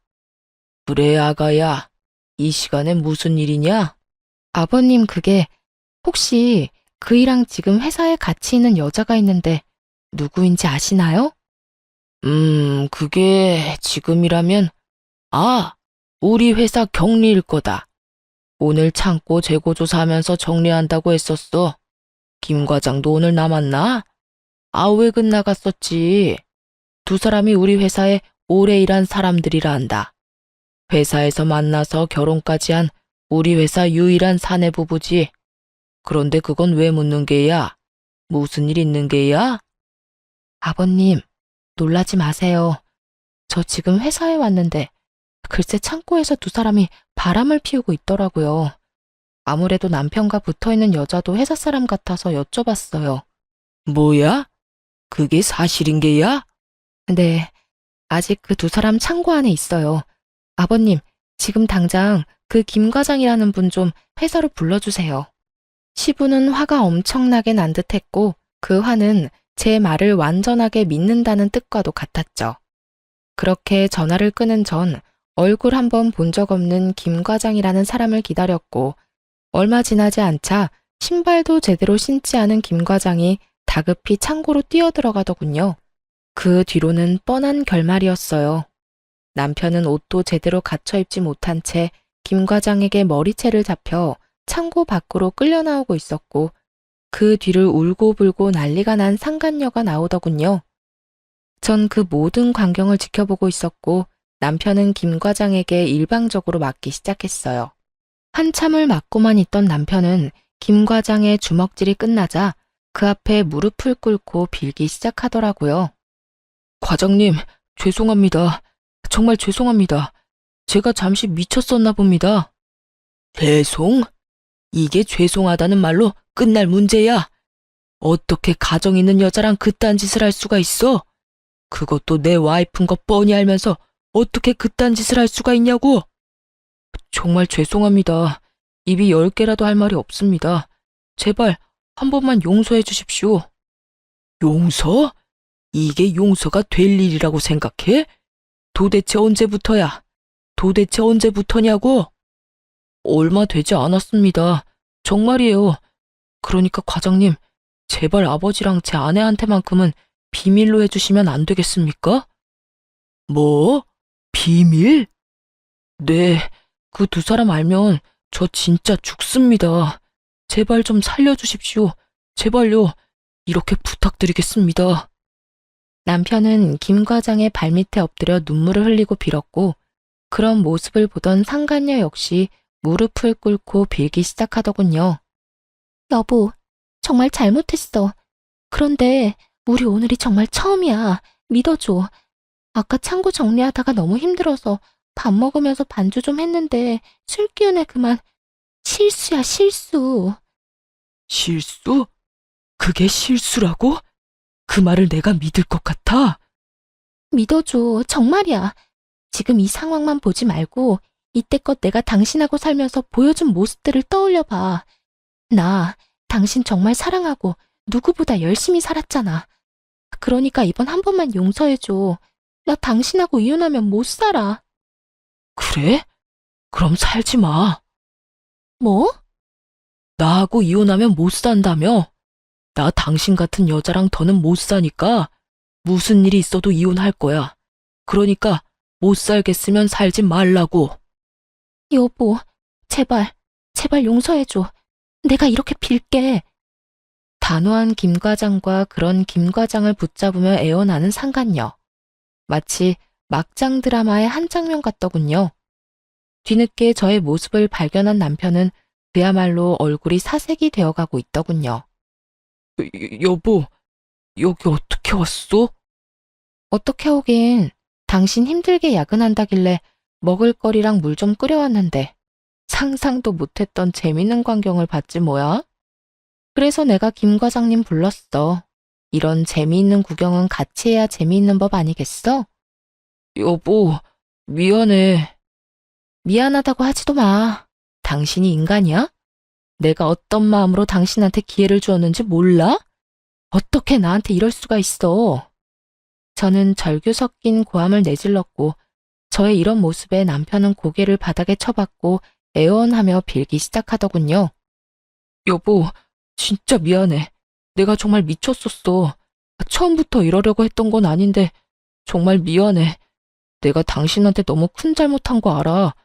그래, 아가야. 이 시간에 무슨 일이냐? 아버님, 그게 혹시 그이랑 지금 회사에 같이 있는 여자가 있는데 누구인지 아시나요? 그게 지금이라면 우리 회사 경리일 거다. 오늘 창고 재고조사하면서 정리한다고 했었어. 김 과장도 오늘 남았나? 외근 나갔었지. 두 사람이 우리 회사에 오래 일한 사람들이라 한다. 회사에서 만나서 결혼까지 한 우리 회사 유일한 사내 부부지. 그런데 그건 왜 묻는 게야? 무슨 일 있는 게야? 아버님, 놀라지 마세요. 저 지금 회사에 왔는데 글쎄 창고에서 두 사람이 바람을 피우고 있더라고요. 아무래도 남편과 붙어있는 여자도 회사 사람 같아서 여쭤봤어요. 뭐야? 그게 사실인 게야? 네, 아직 그 두 사람 창고 안에 있어요. 아버님, 지금 당장 그 김 과장이라는 분 좀 회사로 불러주세요. 시부는 화가 엄청나게 난 듯했고 그 화는 제 말을 완전하게 믿는다는 뜻과도 같았죠. 그렇게 전화를 끊은 전 얼굴 한번 본 적 없는 김 과장이라는 사람을 기다렸고 얼마 지나지 않자 신발도 제대로 신지 않은 김 과장이 다급히 창고로 뛰어들어가더군요. 그 뒤로는 뻔한 결말이었어요. 남편은 옷도 제대로 갖춰 입지 못한 채 김 과장에게 머리채를 잡혀 창고 밖으로 끌려 나오고 있었고, 그 뒤를 울고불고 난리가 난 상간녀가 나오더군요. 전 그 모든 광경을 지켜보고 있었고, 남편은 김 과장에게 일방적으로 맞기 시작했어요. 한참을 맞고만 있던 남편은 김 과장의 주먹질이 끝나자 그 앞에 무릎을 꿇고 빌기 시작하더라고요. 과장님, 죄송합니다. 정말 죄송합니다. 제가 잠시 미쳤었나 봅니다. 죄송? 이게 죄송하다는 말로 끝날 문제야. 어떻게 가정 있는 여자랑 그딴 짓을 할 수가 있어? 그것도 내 와이프인 거 뻔히 알면서 어떻게 그딴 짓을 할 수가 있냐고? 정말 죄송합니다. 입이 10개라도 할 말이 없습니다. 제발 한 번만 용서해 주십시오. 용서? 이게 용서가 될 일이라고 생각해? 도대체 언제부터야? 도대체 언제부터냐고? 얼마 되지 않았습니다. 정말이에요. 그러니까 과장님, 제발 아버지랑 제 아내한테만큼은 비밀로 해주시면 안 되겠습니까? 뭐? 비밀? 네, 그 두 사람 알면 저 진짜 죽습니다. 제발 좀 살려주십시오. 제발요. 이렇게 부탁드리겠습니다. 남편은 김 과장의 발밑에 엎드려 눈물을 흘리고 빌었고, 그런 모습을 보던 상간녀 역시 무릎을 꿇고 빌기 시작하더군요. 여보, 정말 잘못했어. 그런데 우리 오늘이 정말 처음이야. 믿어줘. 아까 창고 정리하다가 너무 힘들어서 밥 먹으면서 반주 좀 했는데 술 기운에 그만. 실수야, 실수. 실수? 그게 실수라고? 그 말을 내가 믿을 것 같아? 믿어줘. 정말이야. 지금 이 상황만 보지 말고 이때껏 내가 당신하고 살면서 보여준 모습들을 떠올려봐. 나 당신 정말 사랑하고 누구보다 열심히 살았잖아. 그러니까 이번 한 번만 용서해줘. 나 당신하고 이혼하면 못 살아. 그래? 그럼 살지 마. 뭐? 나하고 이혼하면 못 산다며? 나 당신 같은 여자랑 더는 못 사니까 무슨 일이 있어도 이혼할 거야. 그러니까 못 살겠으면 살지 말라고. 여보, 제발, 제발 용서해줘. 내가 이렇게 빌게. 단호한 김 과장과 그런 김 과장을 붙잡으며 애원하는 상간녀. 마치 막장 드라마의 한 장면 같더군요. 뒤늦게 저의 모습을 발견한 남편은 그야말로 얼굴이 사색이 되어가고 있더군요. 여보, 여기 어떻게 왔어? 어떻게 오긴. 당신 힘들게 야근한다길래 먹을거리랑 물 좀 끓여왔는데 상상도 못했던 재밌는 광경을 봤지 뭐야? 그래서 내가 김 과장님 불렀어. 이런 재미있는 구경은 같이 해야 재미있는 법 아니겠어? 여보, 미안해. 미안하다고 하지도 마. 당신이 인간이야? 내가 어떤 마음으로 당신한테 기회를 주었는지 몰라? 어떻게 나한테 이럴 수가 있어? 저는 절규 섞인 고함을 내질렀고, 저의 이런 모습에 남편은 고개를 바닥에 쳐박고 애원하며 빌기 시작하더군요. 여보, 진짜 미안해. 내가 정말 미쳤었어. 처음부터 이러려고 했던 건 아닌데 정말 미안해. 내가 당신한테 너무 큰 잘못한 거 알아.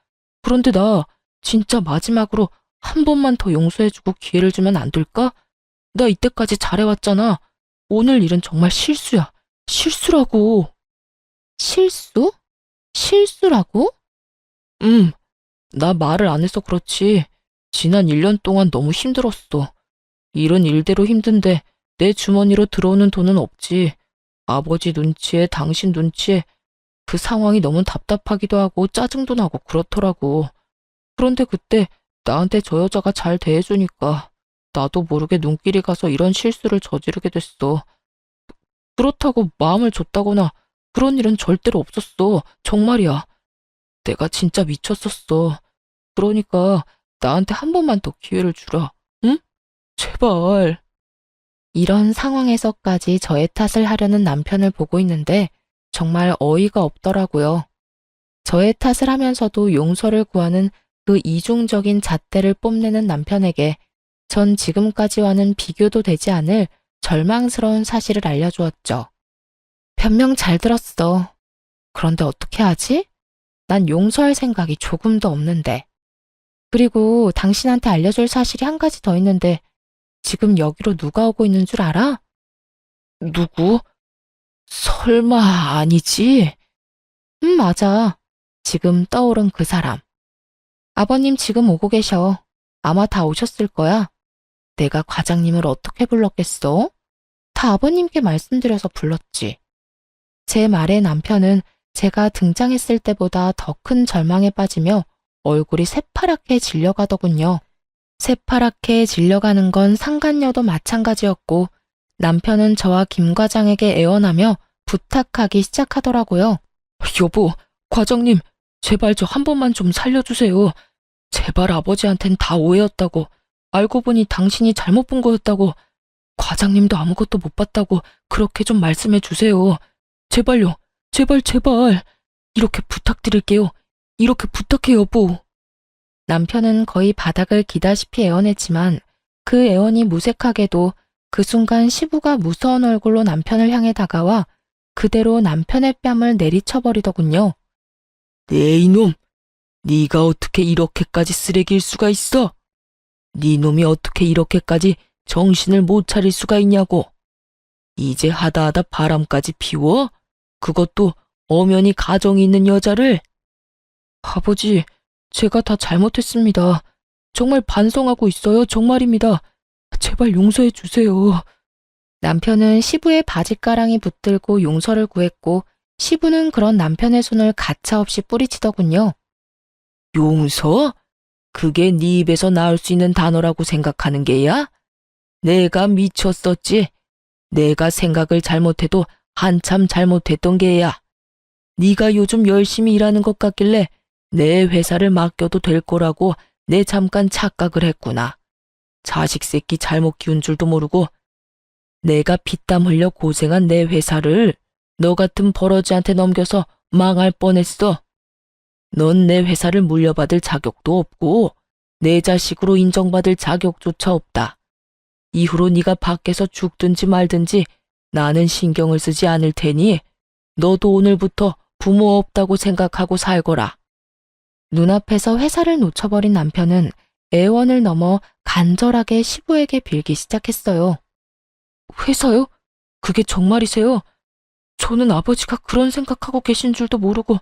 그런데 나 진짜 마지막으로 한 번만 더 용서해주고 기회를 주면 안 될까? 나 이때까지 잘해왔잖아. 오늘 일은 정말 실수야. 실수라고. 실수? 실수라고? 나 말을 안 해서 그렇지. 지난 1년 동안 너무 힘들었어. 일은 일대로 힘든데 내 주머니로 들어오는 돈은 없지. 아버지 눈치에 당신 눈치에 그 상황이 너무 답답하기도 하고 짜증도 나고 그렇더라고. 그런데 그때 나한테 저 여자가 잘 대해주니까 나도 모르게 눈길이 가서 이런 실수를 저지르게 됐어. 그렇다고 마음을 줬다거나 그런 일은 절대로 없었어. 정말이야. 내가 진짜 미쳤었어. 그러니까 나한테 한 번만 더 기회를 주라. 응? 제발. 이런 상황에서까지 저의 탓을 하려는 남편을 보고 있는데 정말 어이가 없더라고요. 저의 탓을 하면서도 용서를 구하는 그 이중적인 잣대를 뽐내는 남편에게 전 지금까지와는 비교도 되지 않을 절망스러운 사실을 알려주었죠. 변명 잘 들었어. 그런데 어떻게 하지? 난 용서할 생각이 조금도 없는데. 그리고 당신한테 알려줄 사실이 한 가지 더 있는데 지금 여기로 누가 오고 있는 줄 알아? 누구? 설마 아니지? 맞아. 지금 떠오른 그 사람. 아버님 지금 오고 계셔. 아마 다 오셨을 거야. 내가 과장님을 어떻게 불렀겠어? 다 아버님께 말씀드려서 불렀지. 제 말에 남편은 제가 등장했을 때보다 더 큰 절망에 빠지며 얼굴이 새파랗게 질려가더군요. 새파랗게 질려가는 건 상간녀도 마찬가지였고 남편은 저와 김 과장에게 애원하며 부탁하기 시작하더라고요. 여보, 과장님, 제발 저 한 번만 좀 살려주세요. 제발 아버지한텐 다 오해였다고. 알고 보니 당신이 잘못 본 거였다고. 과장님도 아무것도 못 봤다고 그렇게 좀 말씀해 주세요. 제발요. 제발 제발. 이렇게 부탁드릴게요. 이렇게 부탁해 여보. 남편은 거의 바닥을 기다시피 애원했지만 그 애원이 무색하게도 그 순간 시부가 무서운 얼굴로 남편을 향해 다가와 그대로 남편의 뺨을 내리쳐버리더군요. 네 이놈, 네가 어떻게 이렇게까지 쓰레기일 수가 있어? 네 놈이 어떻게 이렇게까지 정신을 못 차릴 수가 있냐고. 이제 하다하다 바람까지 피워? 그것도 엄연히 가정이 있는 여자를? 아버지, 제가 다 잘못했습니다. 정말 반성하고 있어요. 정말입니다. 제발 용서해 주세요. 남편은 시부의 바짓가랑이 붙들고 용서를 구했고 시부는 그런 남편의 손을 가차없이 뿌리치더군요. 용서? 그게 네 입에서 나올 수 있는 단어라고 생각하는 게야? 내가 미쳤었지. 내가 생각을 잘못해도 한참 잘못했던 게야. 네가 요즘 열심히 일하는 것 같길래 내 회사를 맡겨도 될 거라고 내 잠깐 착각을 했구나. 자식 새끼 잘못 키운 줄도 모르고 내가 피땀 흘려 고생한 내 회사를 너 같은 버러지한테 넘겨서 망할 뻔했어. 넌 내 회사를 물려받을 자격도 없고 내 자식으로 인정받을 자격조차 없다. 이후로 네가 밖에서 죽든지 말든지 나는 신경을 쓰지 않을 테니 너도 오늘부터 부모 없다고 생각하고 살거라. 눈앞에서 회사를 놓쳐버린 남편은 애원을 넘어 간절하게 시부에게 빌기 시작했어요. 회사요? 그게 정말이세요? 저는 아버지가 그런 생각하고 계신 줄도 모르고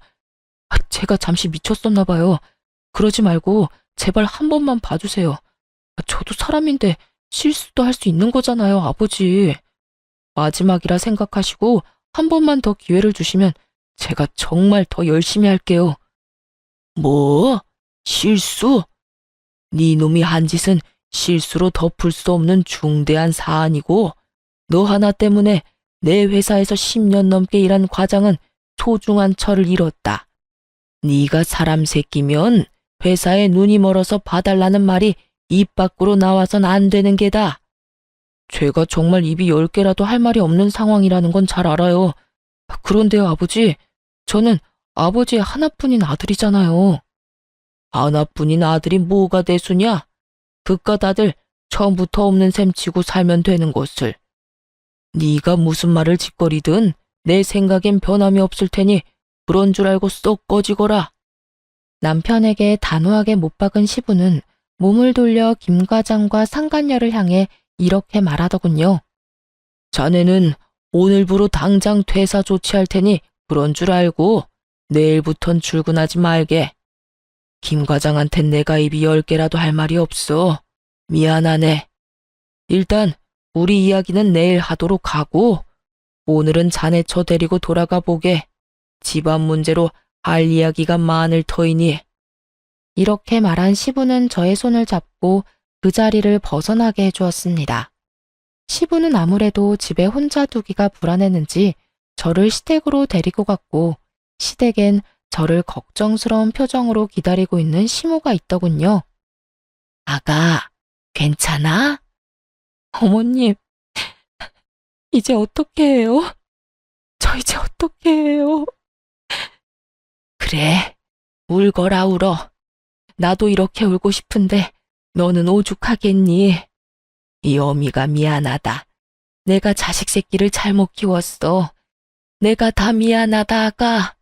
제가 잠시 미쳤었나 봐요. 그러지 말고 제발 한 번만 봐주세요. 저도 사람인데 실수도 할 수 있는 거잖아요, 아버지. 마지막이라 생각하시고 한 번만 더 기회를 주시면 제가 정말 더 열심히 할게요. 뭐? 실수? 네 놈이 한 짓은 실수로 덮을 수 없는 중대한 사안이고 너 하나 때문에 내 회사에서 10년 넘게 일한 과장은 소중한 철을 잃었다. 네가 사람 새끼면 회사에 눈이 멀어서 봐달라는 말이 입 밖으로 나와선 안 되는 게다. 제가 정말 입이 10개라도 할 말이 없는 상황이라는 건 잘 알아요. 그런데요, 아버지, 저는 아버지의 하나뿐인 아들이잖아요. 하나뿐인 아들이 뭐가 대수냐? 그깟 아들 처음부터 없는 셈 치고 살면 되는 것을. 네가 무슨 말을 짓거리든 내 생각엔 변함이 없을 테니 그런 줄 알고 쏙 꺼지거라. 남편에게 단호하게 못 박은 시부는 몸을 돌려 김 과장과 상간녀를 향해 이렇게 말하더군요. 자네는 오늘부로 당장 퇴사 조치할 테니 그런 줄 알고 내일부턴 출근하지 말게. 김 과장한텐 내가 입이 10개라도 할 말이 없어. 미안하네. 일단 우리 이야기는 내일 하도록 하고 오늘은 자네 저 데리고 돌아가 보게. 집안 문제로 할 이야기가 많을 터이니. 이렇게 말한 시부는 저의 손을 잡고 그 자리를 벗어나게 해주었습니다. 시부는 아무래도 집에 혼자 두기가 불안했는지 저를 시댁으로 데리고 갔고 시댁엔 저를 걱정스러운 표정으로 기다리고 있는 시모가 있더군요. 아가, 괜찮아? 어머님, 이제 어떻게 해요? 저 이제 어떻게 해요? 그래, 울거라 울어. 나도 이렇게 울고 싶은데 너는 오죽하겠니? 이 어미가 미안하다. 내가 자식 새끼를 잘못 키웠어. 내가 다 미안하다, 아가.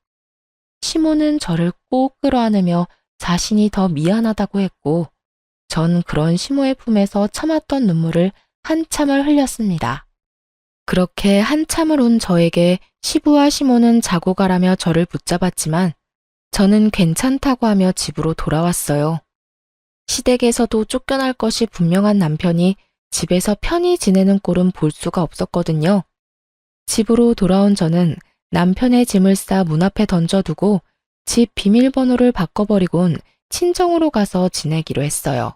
시모는 저를 꼭 끌어안으며 자신이 더 미안하다고 했고, 전 그런 시모의 품에서 참았던 눈물을 한참을 흘렸습니다. 그렇게 한참을 온 저에게 시부와 시모는 자고 가라며 저를 붙잡았지만 저는 괜찮다고 하며 집으로 돌아왔어요. 시댁에서도 쫓겨날 것이 분명한 남편이 집에서 편히 지내는 꼴은 볼 수가 없었거든요. 집으로 돌아온 저는 남편의 짐을 싸 문 앞에 던져두고 집 비밀번호를 바꿔버리곤 친정으로 가서 지내기로 했어요.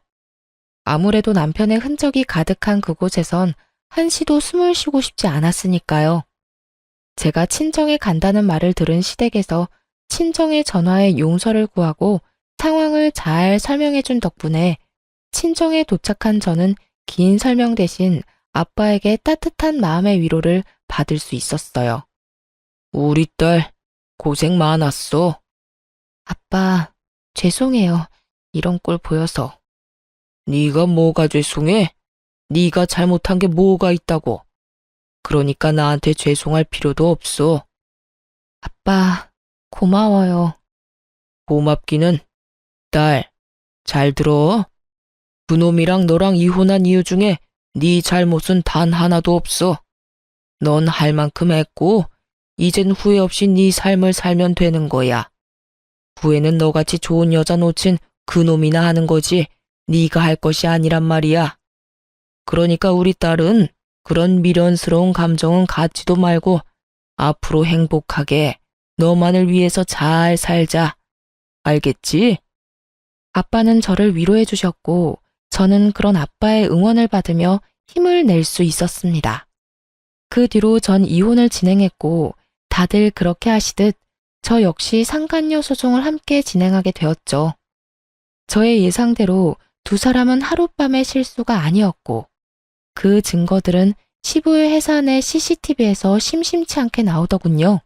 아무래도 남편의 흔적이 가득한 그곳에선 한시도 숨을 쉬고 싶지 않았으니까요. 제가 친정에 간다는 말을 들은 시댁에서 친정의 전화에 용서를 구하고 상황을 잘 설명해 준 덕분에 친정에 도착한 저는 긴 설명 대신 아빠에게 따뜻한 마음의 위로를 받을 수 있었어요. 우리 딸 고생 많았어. 아빠, 죄송해요. 이런 꼴 보여서. 네가 뭐가 죄송해? 네가 잘못한 게 뭐가 있다고. 그러니까 나한테 죄송할 필요도 없어. 아빠, 고마워요. 고맙기는. 딸, 잘 들어. 그놈이랑 너랑 이혼한 이유 중에 네 잘못은 단 하나도 없어. 넌 할 만큼 했고 이젠 후회 없이 네 삶을 살면 되는 거야. 후회는 너같이 좋은 여자 놓친 그놈이나 하는 거지 네가 할 것이 아니란 말이야. 그러니까 우리 딸은 그런 미련스러운 감정은 갖지도 말고 앞으로 행복하게 너만을 위해서 잘 살자. 알겠지? 아빠는 저를 위로해 주셨고 저는 그런 아빠의 응원을 받으며 힘을 낼 수 있었습니다. 그 뒤로 전 이혼을 진행했고 다들 그렇게 하시듯 저 역시 상간녀 소송을 함께 진행하게 되었죠. 저의 예상대로 두 사람은 하룻밤의 실수가 아니었고 그 증거들은 시부의 회사 내 CCTV에서 심심치 않게 나오더군요.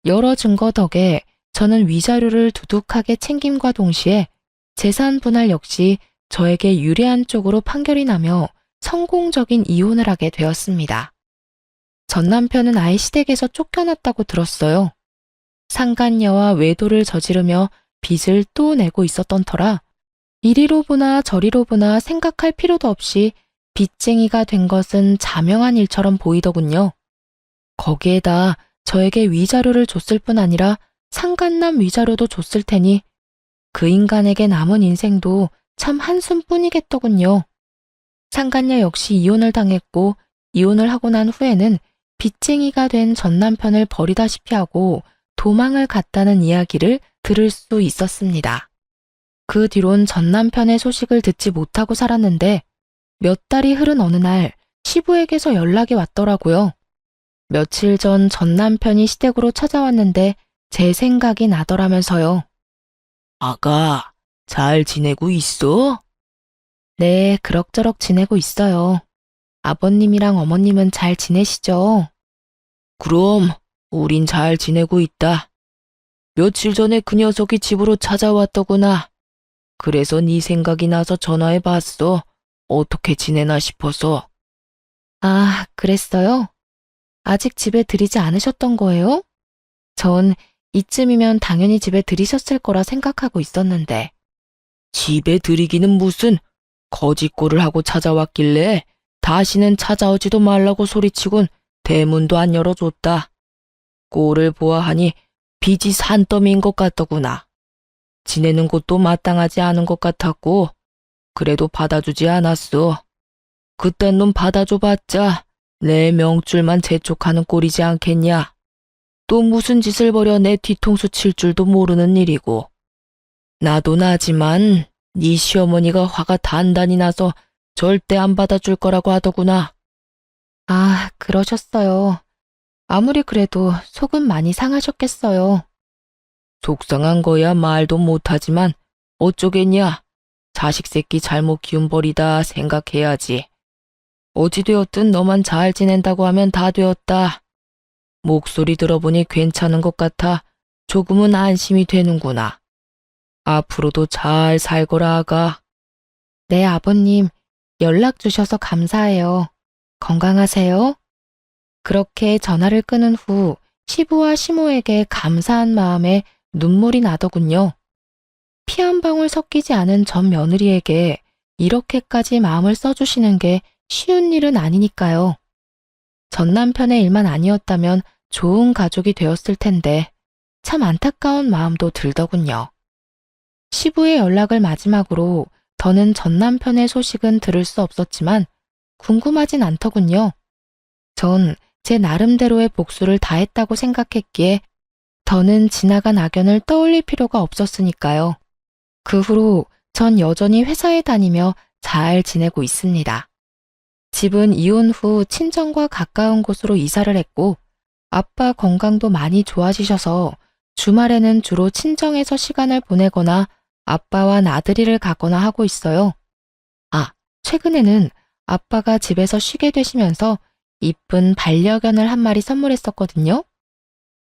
여러 증거 덕에 저는 위자료를 두둑하게 챙김과 동시에 재산 분할 역시 저에게 유리한 쪽으로 판결이 나며 성공적인 이혼을 하게 되었습니다. 전 남편은 아예 시댁에서 쫓겨났다고 들었어요. 상간녀와 외도를 저지르며 빚을 또 내고 있었던 터라 이리로 보나 저리로 보나 생각할 필요도 없이 빚쟁이가 된 것은 자명한 일처럼 보이더군요. 거기에다 저에게 위자료를 줬을 뿐 아니라 상간남 위자료도 줬을 테니 그 인간에게 남은 인생도 참 한숨뿐이겠더군요. 상간녀 역시 이혼을 당했고 이혼을 하고 난 후에는 빚쟁이가 된 전 남편을 버리다시피 하고 도망을 갔다는 이야기를 들을 수 있었습니다. 그 뒤론 전 남편의 소식을 듣지 못하고 살았는데 몇 달이 흐른 어느 날 시부에게서 연락이 왔더라고요. 며칠 전 전 남편이 시댁으로 찾아왔는데 제 생각이 나더라면서요. 아가, 잘 지내고 있어? 네, 그럭저럭 지내고 있어요. 아버님이랑 어머님은 잘 지내시죠? 그럼 우린 잘 지내고 있다. 며칠 전에 그 녀석이 집으로 찾아왔더구나. 그래서 네 생각이 나서 전화해봤어. 어떻게 지내나 싶어서. 아, 그랬어요? 아직 집에 들이지 않으셨던 거예요? 전 이쯤이면 당연히 집에 들이셨을 거라 생각하고 있었는데. 집에 들이기는 무슨 거짓골을 하고 찾아왔길래 다시는 찾아오지도 말라고 소리치곤 대문도 안 열어줬다. 꼴을 보아하니 빚이 산더미인 것 같더구나. 지내는 곳도 마땅하지 않은 것 같았고 그래도 받아주지 않았어. 그딴 놈 받아줘봤자 내 명줄만 재촉하는 꼴이지 않겠냐. 또 무슨 짓을 벌여 내 뒤통수 칠 줄도 모르는 일이고. 나도 나지만 네 시어머니가 화가 단단히 나서 절대 안 받아줄 거라고 하더구나. 아, 그러셨어요. 아무리 그래도 속은 많이 상하셨겠어요. 속상한 거야 말도 못하지만 어쩌겠냐. 자식 새끼 잘못 키운 벌이다 생각해야지. 어찌되었든 너만 잘 지낸다고 하면 다 되었다. 목소리 들어보니 괜찮은 것 같아 조금은 안심이 되는구나. 앞으로도 잘 살거라 아가. 네, 아버님. 연락 주셔서 감사해요. 건강하세요. 그렇게 전화를 끊은 후 시부와 시모에게 감사한 마음에 눈물이 나더군요. 피 한 방울 섞이지 않은 전 며느리에게 이렇게까지 마음을 써주시는 게 쉬운 일은 아니니까요. 전 남편의 일만 아니었다면 좋은 가족이 되었을 텐데 참 안타까운 마음도 들더군요. 시부의 연락을 마지막으로 더는 전 남편의 소식은 들을 수 없었지만 궁금하진 않더군요. 전 제 나름대로의 복수를 다했다고 생각했기에 더는 지나간 악연을 떠올릴 필요가 없었으니까요. 그 후로 전 여전히 회사에 다니며 잘 지내고 있습니다. 집은 이혼 후 친정과 가까운 곳으로 이사를 했고 아빠 건강도 많이 좋아지셔서 주말에는 주로 친정에서 시간을 보내거나 아빠와 나들이를 가거나 하고 있어요. 아, 최근에는 아빠가 집에서 쉬게 되시면서 이쁜 반려견을 한 마리 선물했었거든요.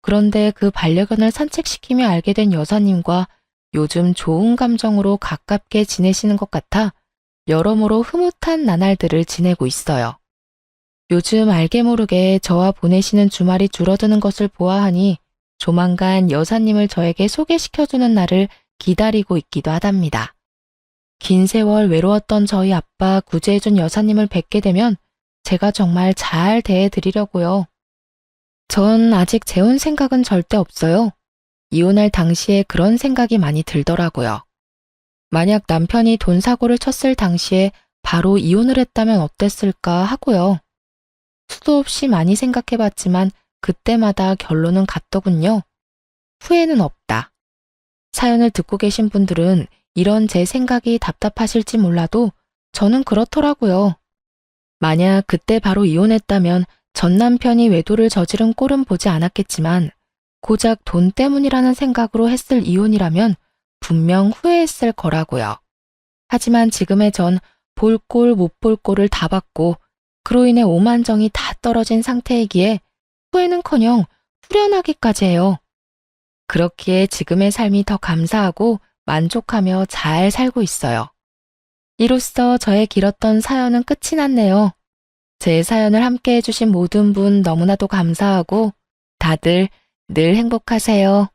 그런데 그 반려견을 산책시키며 알게 된 여사님과 요즘 좋은 감정으로 가깝게 지내시는 것 같아 여러모로 흐뭇한 나날들을 지내고 있어요. 요즘 알게 모르게 저와 보내시는 주말이 줄어드는 것을 보아하니 조만간 여사님을 저에게 소개시켜주는 날을 기다리고 있기도 하답니다. 긴 세월 외로웠던 저희 아빠 구제해준 여사님을 뵙게 되면 제가 정말 잘 대해드리려고요. 전 아직 재혼 생각은 절대 없어요. 이혼할 당시에 그런 생각이 많이 들더라고요. 만약 남편이 돈 사고를 쳤을 당시에 바로 이혼을 했다면 어땠을까 하고요. 수도 없이 많이 생각해봤지만 그때마다 결론은 같더군요. 후회는 없다. 사연을 듣고 계신 분들은 이런 제 생각이 답답하실지 몰라도 저는 그렇더라고요. 만약 그때 바로 이혼했다면 전 남편이 외도를 저지른 꼴은 보지 않았겠지만 고작 돈 때문이라는 생각으로 했을 이혼이라면 분명 후회했을 거라고요. 하지만 지금의 전 볼 꼴 못 볼 꼴을 다 봤고 그로 인해 오만정이 다 떨어진 상태이기에 후회는커녕 후련하기까지 해요. 그렇기에 지금의 삶이 더 감사하고 만족하며 잘 살고 있어요. 이로써 저의 길었던 사연은 끝이 났네요. 제 사연을 함께 해주신 모든 분 너무나도 감사하고 다들 늘 행복하세요.